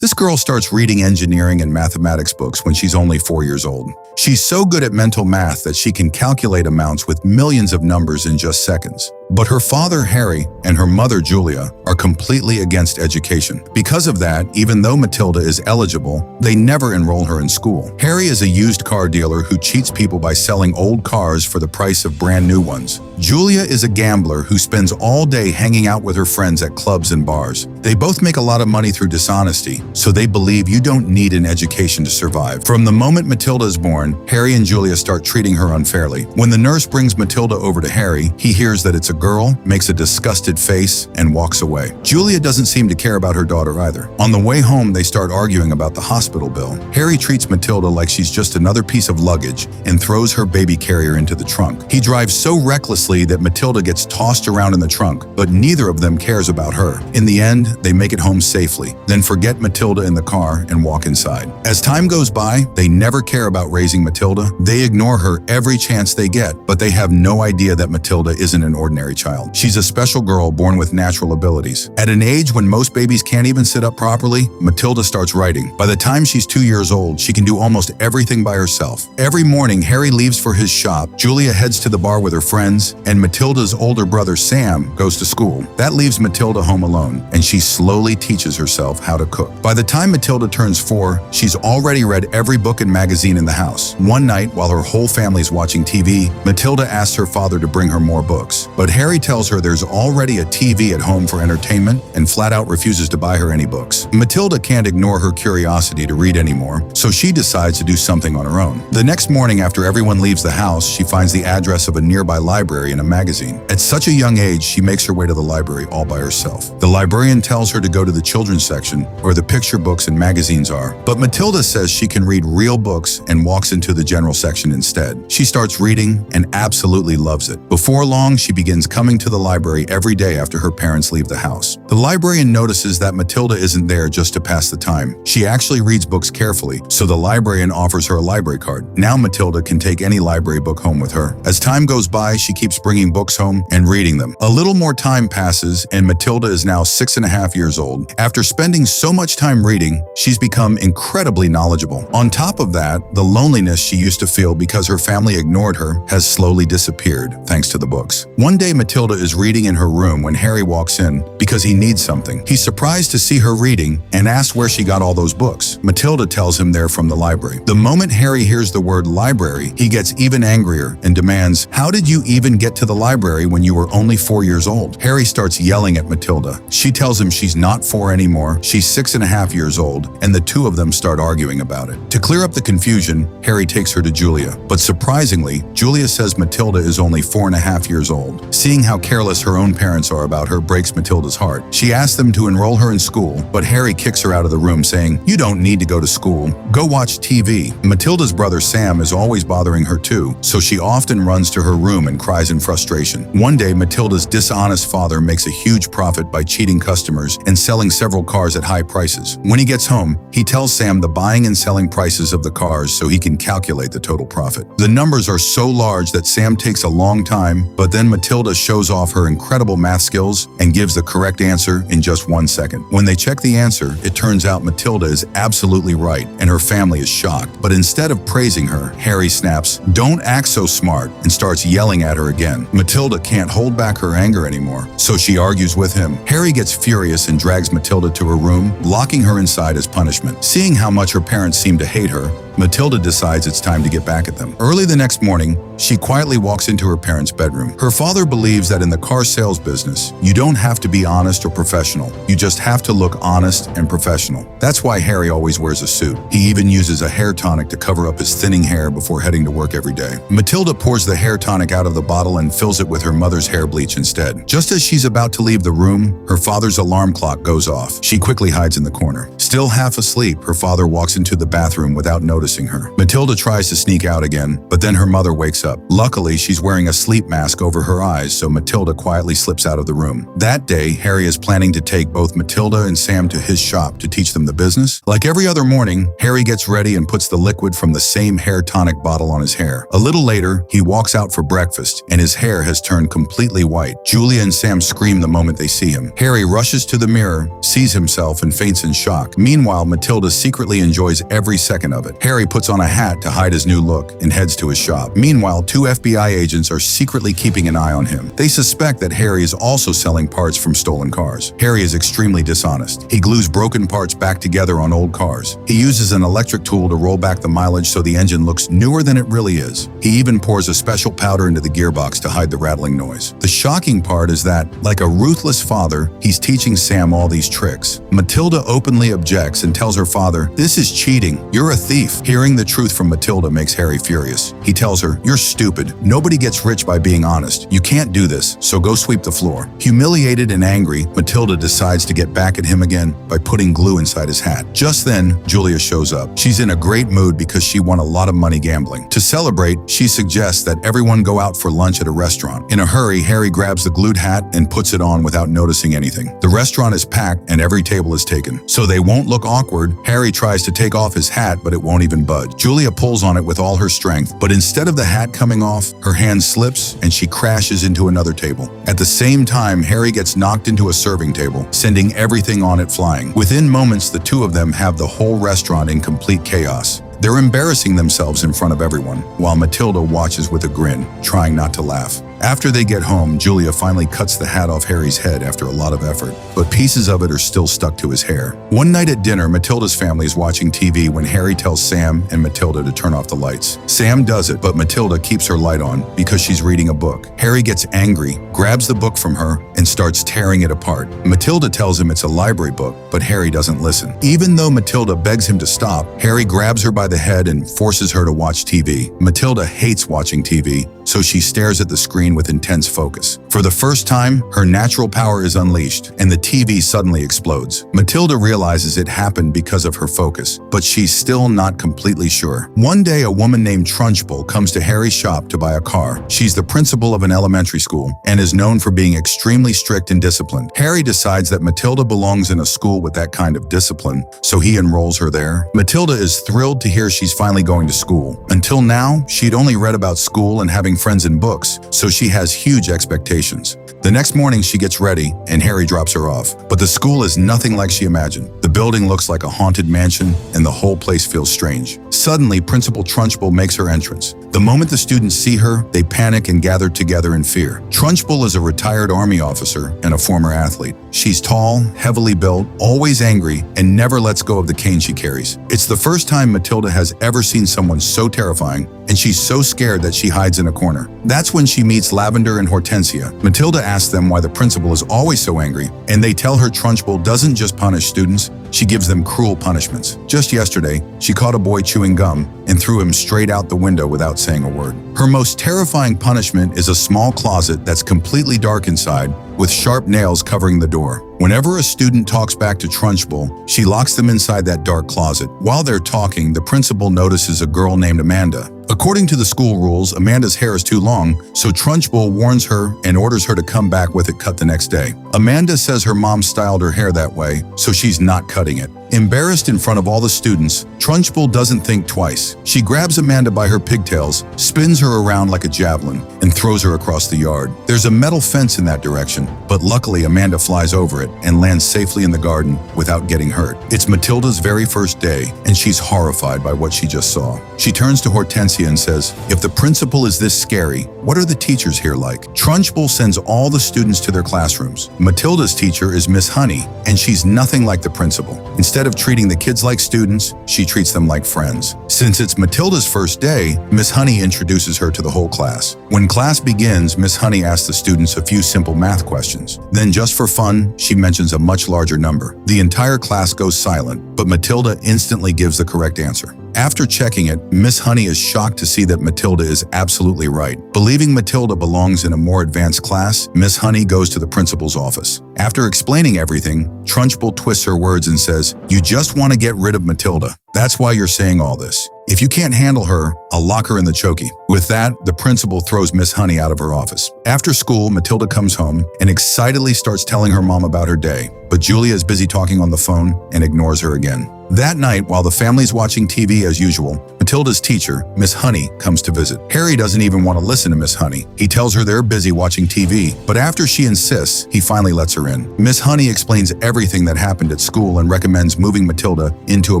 This girl starts reading engineering and mathematics books when she's only 4 years old. She's so good at mental math that she can calculate amounts with millions of numbers in just seconds. But her father, Harry, and her mother, Julia, are completely against education. Because of that, even though Matilda is eligible, they never enroll her in school. Harry is a used car dealer who cheats people by selling old cars for the price of brand new ones. Julia is a gambler who spends all day hanging out with her friends at clubs and bars. They both make a lot of money through dishonesty, so they believe you don't need an education to survive. From the moment Matilda is born, Harry and Julia start treating her unfairly. When the nurse brings Matilda over to Harry, he hears that it's a girl, makes a disgusted face, and walks away. Julia doesn't seem to care about her daughter either. On the way home, they start arguing about the hospital bill. Harry treats Matilda like she's just another piece of luggage and throws her baby carrier into the trunk. He drives so recklessly that Matilda gets tossed around in the trunk, but neither of them cares about her. In the end, they make it home safely, then forget Matilda in the car and walk inside. As time goes by, they never care about raising Matilda. They ignore her every chance they get, but they have no idea that Matilda isn't an ordinary child. She's a special girl born with natural abilities. At an age when most babies can't even sit up properly, Matilda starts writing. By the time she's 2 years old, she can do almost everything by herself. Every morning, Harry leaves for his shop, Julia heads to the bar with her friends, and Matilda's older brother Sam goes to school. That leaves Matilda home alone, and she slowly teaches herself how to cook. By the time Matilda turns 4, she's already read every book and magazine in the house. One night, while her whole family's watching TV, Matilda asks her father to bring her more books. But Harry tells her there's already a TV at home for entertainment and flat out refuses to buy her any books. Matilda can't ignore her curiosity to read anymore, so she decides to do something on her own. The next morning, after everyone leaves the house, she finds the address of a nearby library in a magazine. At such a young age, she makes her way to the library all by herself. The librarian tells her to go to the children's section, where the picture books and magazines are, but Matilda says she can read real books and walks into the general section instead. She starts reading and absolutely loves it. Before long, she begins coming to the library every day after her parents leave the house. The librarian notices that Matilda isn't there just to pass the time. She actually reads books carefully, so the librarian offers her a library card. Now Matilda can take any library book home with her. As time goes by, she keeps bringing books home and reading them. A little more time passes, and Matilda is now 6.5 years old. After spending so much time reading, she's become incredibly knowledgeable. On top of that, the loneliness she used to feel because her family ignored her has slowly disappeared thanks to the books. One day, Matilda is reading in her room when Harry walks in because he needs something. He's surprised to see her reading and asks where she got all those books. Matilda tells him they're from the library. The moment Harry hears the word library, he gets even angrier and demands, "How did you even get to the library when you were only 4 years old?" Harry starts yelling at Matilda. She tells him she's not 4 anymore, she's 6.5 years old, and the two of them start arguing about it. To clear up the confusion, Harry takes her to Julia. But surprisingly, Julia says Matilda is only 4.5 years old. Seeing how careless her own parents are about her breaks Matilda's heart. She asks them to enroll her in school, but Harry kicks her out of the room saying, "You don't need to go to school. Go watch TV." Matilda's brother Sam is always bothering her too, so she often runs to her room and cries in frustration. One day, Matilda's dishonest father makes a huge profit by cheating customers and selling several cars at high prices. When he gets home, he tells Sam the buying and selling prices of the cars so he can calculate the total profit. The numbers are so large that Sam takes a long time, but then Matilda shows off her incredible math skills and gives the correct answer in just 1 second. When they check the answer, it turns out Matilda is absolutely right, and her family is shocked. But instead of praising her, Harry snaps, "Don't act so smart," and starts yelling at her again. Matilda can't hold back her anger anymore, so she argues with him. Harry gets furious and drags Matilda to her room, locking her inside as punishment. Seeing how much her parents seem to hate her, Matilda decides it's time to get back at them. Early the next morning, she quietly walks into her parents' bedroom. Her father believes that in the car sales business, you don't have to be honest or professional. You just have to look honest and professional. That's why Harry always wears a suit. He even uses a hair tonic to cover up his thinning hair before heading to work every day. Matilda pours the hair tonic out of the bottle and fills it with her mother's hair bleach instead. Just as she's about to leave the room, her father's alarm clock goes off. She quickly hides in the corner. Still half asleep, her father walks into the bathroom without noticing noticing her. Matilda tries to sneak out again, but then her mother wakes up. Luckily, she's wearing a sleep mask over her eyes, so Matilda quietly slips out of the room. That day, Harry is planning to take both Matilda and Sam to his shop to teach them the business. Like every other morning, Harry gets ready and puts the liquid from the same hair tonic bottle on his hair. A little later, he walks out for breakfast, and his hair has turned completely white. Julia and Sam scream the moment they see him. Harry rushes to the mirror, sees himself, and faints in shock. Meanwhile, Matilda secretly enjoys every second of it. Harry puts on a hat to hide his new look and heads to his shop. Meanwhile, 2 FBI agents are secretly keeping an eye on him. They suspect that Harry is also selling parts from stolen cars. Harry is extremely dishonest. He glues broken parts back together on old cars. He uses an electric tool to roll back the mileage so the engine looks newer than it really is. He even pours a special powder into the gearbox to hide the rattling noise. The shocking part is that, like a ruthless father, he's teaching Sam all these tricks. Matilda openly objects and tells her father, "This is cheating. You're a thief." Hearing the truth from Matilda makes Harry furious. He tells her, "You're stupid. Nobody gets rich by being honest. You can't do this, so go sweep the floor." Humiliated and angry, Matilda decides to get back at him again by putting glue inside his hat. Just then, Julia shows up. She's in a great mood because she won a lot of money gambling. To celebrate, she suggests that everyone go out for lunch at a restaurant. In a hurry, Harry grabs the glued hat and puts it on without noticing anything. The restaurant is packed and every table is taken. So they won't look awkward, Harry tries to take off his hat, but it won't even budge. Julia pulls on it with all her strength, but instead of the hat coming off, her hand slips and she crashes into another table. At the same time, Harry gets knocked into a serving table, sending everything on it flying. Within moments, the two of them have the whole restaurant in complete chaos. They're embarrassing themselves in front of everyone, while Matilda watches with a grin, trying not to laugh. After they get home, Julia finally cuts the hat off Harry's head after a lot of effort, but pieces of it are still stuck to his hair. One night at dinner, Matilda's family is watching TV when Harry tells Sam and Matilda to turn off the lights. Sam does it, but Matilda keeps her light on because she's reading a book. Harry gets angry, grabs the book from her, and starts tearing it apart. Matilda tells him it's a library book, but Harry doesn't listen. Even though Matilda begs him to stop, Harry grabs her by the head and forces her to watch TV. Matilda hates watching TV, so she stares at the screen with intense focus. For the first time, her natural power is unleashed, and the TV suddenly explodes. Matilda realizes it happened because of her focus, but she's still not completely sure. One day, a woman named Trunchbull comes to Harry's shop to buy a car. She's the principal of an elementary school and is known for being extremely strict and disciplined. Harry decides that Matilda belongs in a school with that kind of discipline, so he enrolls her there. Matilda is thrilled to hear she's finally going to school. Until now, she'd only read about school and having friends in books, so she has huge expectations. The next morning, she gets ready, and Harry drops her off. But the school is nothing like she imagined. The building looks like a haunted mansion, and the whole place feels strange. Suddenly, Principal Trunchbull makes her entrance. The moment the students see her, they panic and gather together in fear. Trunchbull is a retired army officer and a former athlete. She's tall, heavily built, always angry, and never lets go of the cane she carries. It's the first time Matilda has ever seen someone so terrifying, and she's so scared that she hides in a corner. That's when she meets Lavender and Hortensia. Matilda asks them why the principal is always so angry, and they tell her Trunchbull doesn't just punish students, she gives them cruel punishments. Just yesterday, she caught a boy chewing gum and threw him straight out the window without saying a word. Her most terrifying punishment is a small closet that's completely dark inside, with sharp nails covering the door. Whenever a student talks back to Trunchbull, she locks them inside that dark closet. While they're talking, the principal notices a girl named Amanda. According to the school rules, Amanda's hair is too long, so Trunchbull warns her and orders her to come back with it cut the next day. Amanda says her mom styled her hair that way, so she's not cutting it. Embarrassed in front of all the students, Trunchbull doesn't think twice. She grabs Amanda by her pigtails, spins her around like a javelin, and throws her across the yard. There's a metal fence in that direction, but luckily Amanda flies over it and lands safely in the garden without getting hurt. It's Matilda's very first day, and she's horrified by what she just saw. She turns to Hortensia and says, "If the principal is this scary, what are the teachers here like?" Trunchbull sends all the students to their classrooms. Matilda's teacher is Miss Honey, and she's nothing like the principal. Instead of treating the kids like students, she treats them like friends. Since it's Matilda's first day, Miss Honey introduces her to the whole class. When class begins, Miss Honey asks the students a few simple math questions. Then, just for fun, she mentions a much larger number. The entire class goes silent, but Matilda instantly gives the correct answer. After checking it, Miss Honey is shocked to see that Matilda is absolutely right. Believing Matilda belongs in a more advanced class, Miss Honey goes to the principal's office. After explaining everything, Trunchbull twists her words and says, "You just want to get rid of Matilda. That's why you're saying all this. If you can't handle her, I'll lock her in the chokey." With that, the principal throws Miss Honey out of her office. After school, Matilda comes home and excitedly starts telling her mom about her day, but Julia is busy talking on the phone and ignores her again. That night, while the family's watching TV as usual, Matilda's teacher, Miss Honey, comes to visit. Harry doesn't even want to listen to Miss Honey. He tells her they're busy watching TV, but after she insists, he finally lets her in. Miss Honey explains everything that happened at school and recommends moving Matilda into a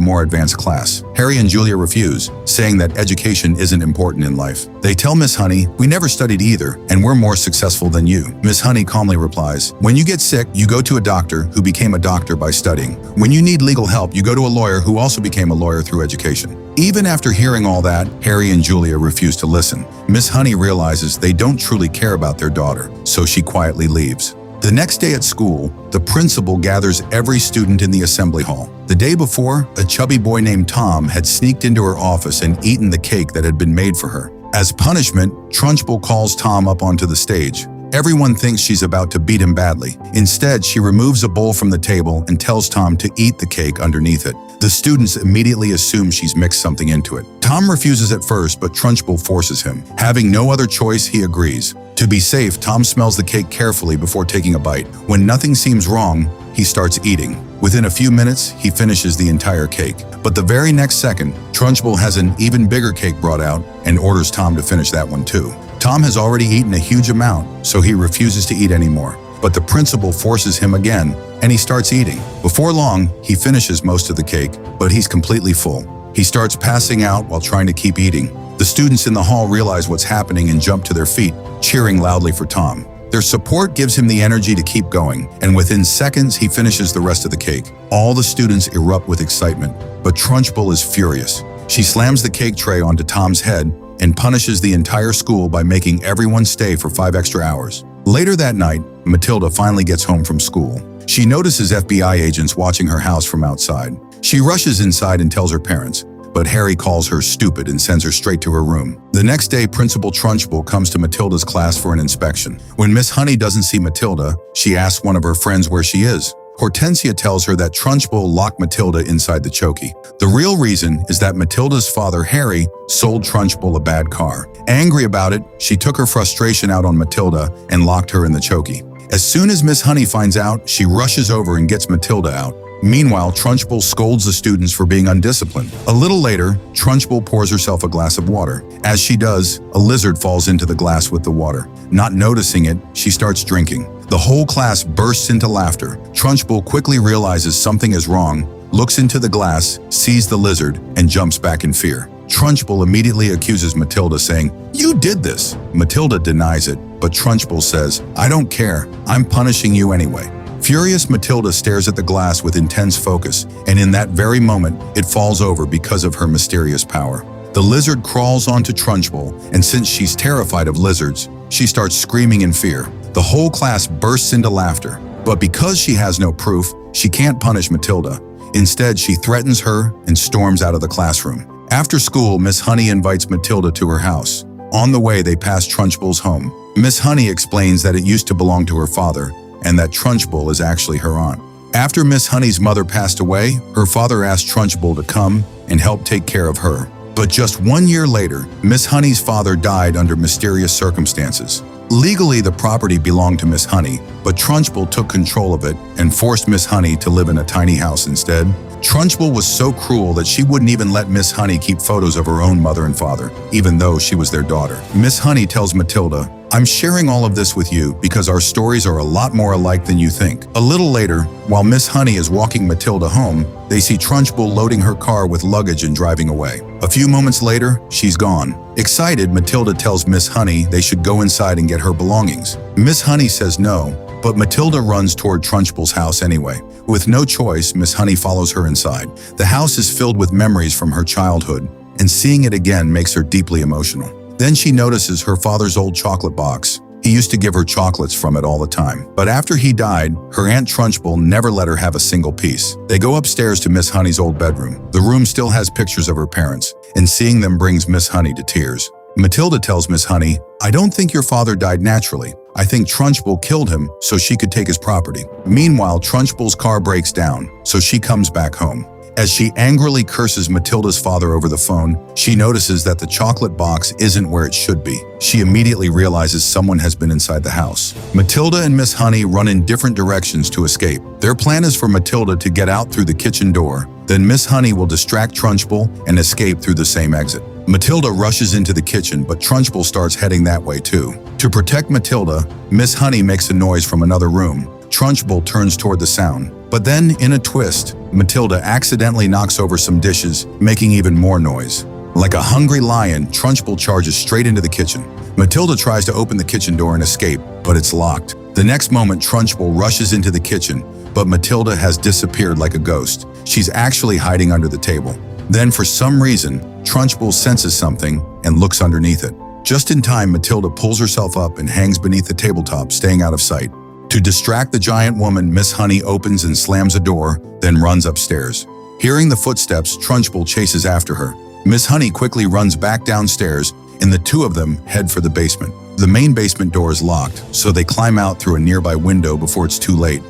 more advanced class. Harry and Julia refuse, saying that education isn't important in life. They tell Miss Honey, "We never studied either, and we're more successful than you." Miss Honey calmly replies, "When you get sick, you go to a doctor who became a doctor by studying. When you need legal help, you go to a lawyer who also became a lawyer through education." Even after hearing all that, Harry and Julia refuse to listen. Miss Honey realizes they don't truly care about their daughter, so she quietly leaves. The next day at school, the principal gathers every student in the assembly hall. The day before, a chubby boy named Tom had sneaked into her office and eaten the cake that had been made for her. As punishment, Trunchbull calls Tom up onto the stage. Everyone thinks she's about to beat him badly. Instead, she removes a bowl from the table and tells Tom to eat the cake underneath it. The students immediately assume she's mixed something into it. Tom refuses at first, but Trunchbull forces him. Having no other choice, he agrees. To be safe, Tom smells the cake carefully before taking a bite. When nothing seems wrong, he starts eating. Within a few minutes, he finishes the entire cake. But the very next second, Trunchbull has an even bigger cake brought out and orders Tom to finish that one too. Tom has already eaten a huge amount, so he refuses to eat anymore. But the principal forces him again, and he starts eating. Before long, he finishes most of the cake, but he's completely full. He starts passing out while trying to keep eating. The students in the hall realize what's happening and jump to their feet, cheering loudly for Tom. Their support gives him the energy to keep going, and within seconds, he finishes the rest of the cake. All the students erupt with excitement, but Trunchbull is furious. She slams the cake tray onto Tom's head and punishes the entire school by making everyone stay for 5 extra hours. Later that night, Matilda finally gets home from school. She notices FBI agents watching her house from outside. She rushes inside and tells her parents, but Harry calls her stupid and sends her straight to her room. The next day, Principal Trunchbull comes to Matilda's class for an inspection. When Miss Honey doesn't see Matilda, she asks one of her friends where she is. Hortensia tells her that Trunchbull locked Matilda inside the chokey. The real reason is that Matilda's father, Harry, sold Trunchbull a bad car. Angry about it, she took her frustration out on Matilda and locked her in the chokey. As soon as Miss Honey finds out, she rushes over and gets Matilda out. Meanwhile, Trunchbull scolds the students for being undisciplined. A little later, Trunchbull pours herself a glass of water. As she does, a lizard falls into the glass with the water. Not noticing it, she starts drinking. The whole class bursts into laughter. Trunchbull quickly realizes something is wrong, looks into the glass, sees the lizard, and jumps back in fear. Trunchbull immediately accuses Matilda, saying, "You did this." Matilda denies it, but Trunchbull says, "I don't care. I'm punishing you anyway." Furious, Matilda stares at the glass with intense focus, and in that very moment, it falls over because of her mysterious power. The lizard crawls onto Trunchbull, and since she's terrified of lizards, she starts screaming in fear. The whole class bursts into laughter, but because she has no proof, she can't punish Matilda. Instead, she threatens her and storms out of the classroom. After school, Miss Honey invites Matilda to her house. On the way, they pass Trunchbull's home. Miss Honey explains that it used to belong to her father, and that Trunchbull is actually her aunt. After Miss Honey's mother passed away, her father asked Trunchbull to come and help take care of her. But just 1 year later, Miss Honey's father died under mysterious circumstances. Legally, the property belonged to Miss Honey, but Trunchbull took control of it and forced Miss Honey to live in a tiny house instead. Trunchbull was so cruel that she wouldn't even let Miss Honey keep photos of her own mother and father, even though she was their daughter. Miss Honey tells Matilda, "I'm sharing all of this with you because our stories are a lot more alike than you think." A little later, while Miss Honey is walking Matilda home, they see Trunchbull loading her car with luggage and driving away. A few moments later, she's gone. Excited, Matilda tells Miss Honey they should go inside and get her belongings. Miss Honey says no, but Matilda runs toward Trunchbull's house anyway. With no choice, Miss Honey follows her inside. The house is filled with memories from her childhood, and seeing it again makes her deeply emotional. Then she notices her father's old chocolate box. He used to give her chocolates from it all the time. But after he died, her Aunt Trunchbull never let her have a single piece. They go upstairs to Miss Honey's old bedroom. The room still has pictures of her parents, and seeing them brings Miss Honey to tears. Matilda tells Miss Honey, "I don't think your father died naturally. I think Trunchbull killed him so she could take his property." Meanwhile, Trunchbull's car breaks down, so she comes back home. As she angrily curses Matilda's father over the phone, she notices that the chocolate box isn't where it should be. She immediately realizes someone has been inside the house. Matilda and Miss Honey run in different directions to escape. Their plan is for Matilda to get out through the kitchen door, then Miss Honey will distract Trunchbull and escape through the same exit. Matilda rushes into the kitchen, but Trunchbull starts heading that way too. To protect Matilda, Miss Honey makes a noise from another room. Trunchbull turns toward the sound. But then, in a twist, Matilda accidentally knocks over some dishes, making even more noise. Like a hungry lion, Trunchbull charges straight into the kitchen. Matilda tries to open the kitchen door and escape, but it's locked. The next moment, Trunchbull rushes into the kitchen, but Matilda has disappeared like a ghost. She's actually hiding under the table. Then, for some reason, Trunchbull senses something and looks underneath it. Just in time, Matilda pulls herself up and hangs beneath the tabletop, staying out of sight. To distract the giant woman, Miss Honey opens and slams a door, then runs upstairs. Hearing the footsteps, Trunchbull chases after her. Miss Honey quickly runs back downstairs, and the two of them head for the basement. The main basement door is locked, so they climb out through a nearby window before it's too late.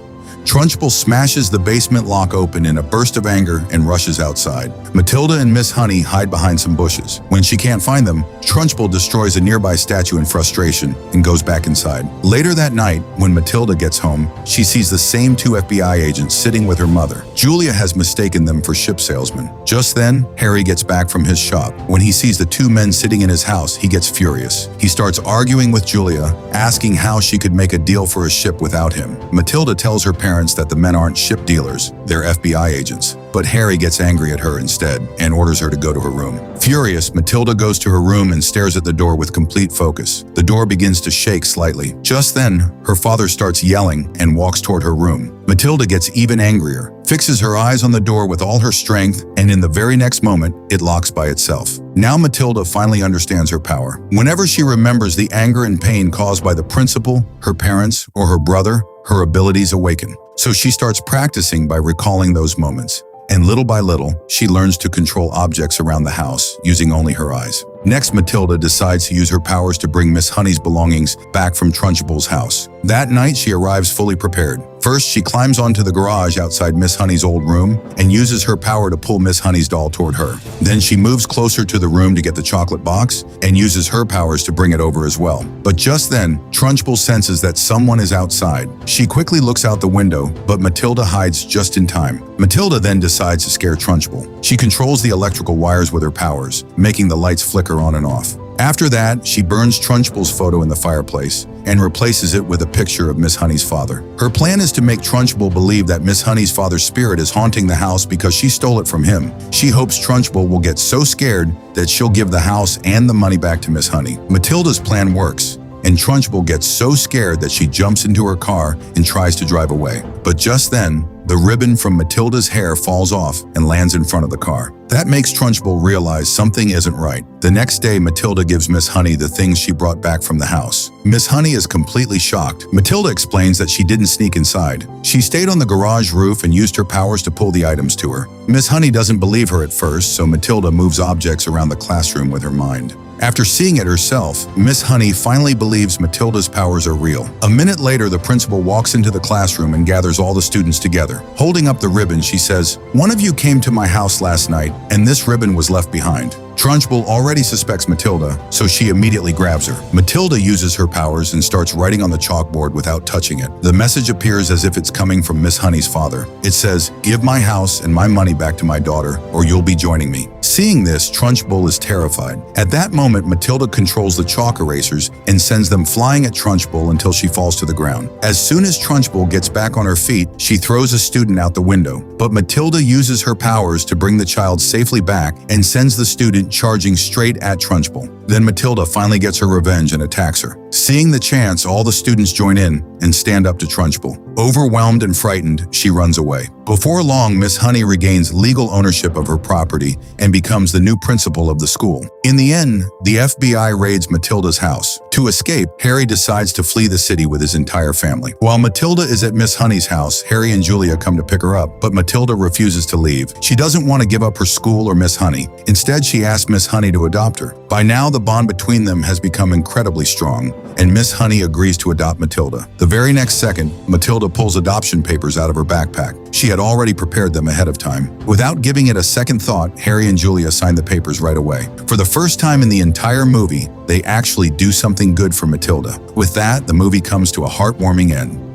Trunchbull smashes the basement lock open in a burst of anger and rushes outside. Matilda and Miss Honey hide behind some bushes. When she can't find them, Trunchbull destroys a nearby statue in frustration and goes back inside. Later that night, when Matilda gets home, she sees the same two FBI agents sitting with her mother. Julia has mistaken them for ship salesmen. Just then, Harry gets back from his shop. When he sees the two men sitting in his house, he gets furious. He starts arguing with Julia, asking how she could make a deal for a ship without him. Matilda tells her parents that the men aren't ship dealers, they're FBI agents. But Harry gets angry at her instead and orders her to go to her room. Furious, Matilda goes to her room and stares at the door with complete focus. The door begins to shake slightly. Just then, her father starts yelling and walks toward her room. Matilda gets even angrier, fixes her eyes on the door with all her strength, and in the very next moment, it locks by itself. Now Matilda finally understands her power. Whenever she remembers the anger and pain caused by the principal, her parents, or her brother, her abilities awaken. So she starts practicing by recalling those moments. And little by little, she learns to control objects around the house using only her eyes. Next, Matilda decides to use her powers to bring Miss Honey's belongings back from Trunchbull's house. That night, she arrives fully prepared. First, she climbs onto the garage outside Miss Honey's old room and uses her power to pull Miss Honey's doll toward her. Then she moves closer to the room to get the chocolate box and uses her powers to bring it over as well. But just then, Trunchbull senses that someone is outside. She quickly looks out the window, but Matilda hides just in time. Matilda then decides to scare Trunchbull. She controls the electrical wires with her powers, making the lights flicker on and off. After that, she burns Trunchbull's photo in the fireplace and replaces it with a picture of Miss Honey's father. Her plan is to make Trunchbull believe that Miss Honey's father's spirit is haunting the house because she stole it from him. She hopes Trunchbull will get so scared that she'll give the house and the money back to Miss Honey. Matilda's plan works, and Trunchbull gets so scared that she jumps into her car and tries to drive away. But just then, the ribbon from Matilda's hair falls off and lands in front of the car. That makes Trunchbull realize something isn't right. The next day, Matilda gives Miss Honey the things she brought back from the house. Miss Honey is completely shocked. Matilda explains that she didn't sneak inside. She stayed on the garage roof and used her powers to pull the items to her. Miss Honey doesn't believe her at first, so Matilda moves objects around the classroom with her mind. After seeing it herself, Miss Honey finally believes Matilda's powers are real. A minute later, the principal walks into the classroom and gathers all the students together. Holding up the ribbon, she says, "One of you came to my house last night, and this ribbon was left behind." Trunchbull already suspects Matilda, so she immediately grabs her. Matilda uses her powers and starts writing on the chalkboard without touching it. The message appears as if it's coming from Miss Honey's father. It says, "Give my house and my money back to my daughter, or you'll be joining me." Seeing this, Trunchbull is terrified. At that moment, Matilda controls the chalk erasers and sends them flying at Trunchbull until she falls to the ground. As soon as Trunchbull gets back on her feet, she throws a student out the window. But Matilda uses her powers to bring the child safely back and sends the student charging straight at Trunchbull. Then Matilda finally gets her revenge and attacks her. Seeing the chance, all the students join in and stand up to Trunchbull. Overwhelmed and frightened, she runs away. Before long, Miss Honey regains legal ownership of her property and becomes the new principal of the school. In the end, the FBI raids Matilda's house. To escape, Harry decides to flee the city with his entire family. While Matilda is at Miss Honey's house, Harry and Julia come to pick her up, but Matilda refuses to leave. She doesn't want to give up her school or Miss Honey. Instead, she asks Miss Honey to adopt her. By now, the bond between them has become incredibly strong, and Miss Honey agrees to adopt Matilda. The very next second, Matilda pulls adoption papers out of her backpack. She had already prepared them ahead of time. Without giving it a second thought, Harry and Julia signed the papers right away. For the first time in the entire movie, they actually do something good for Matilda. With that, the movie comes to a heartwarming end.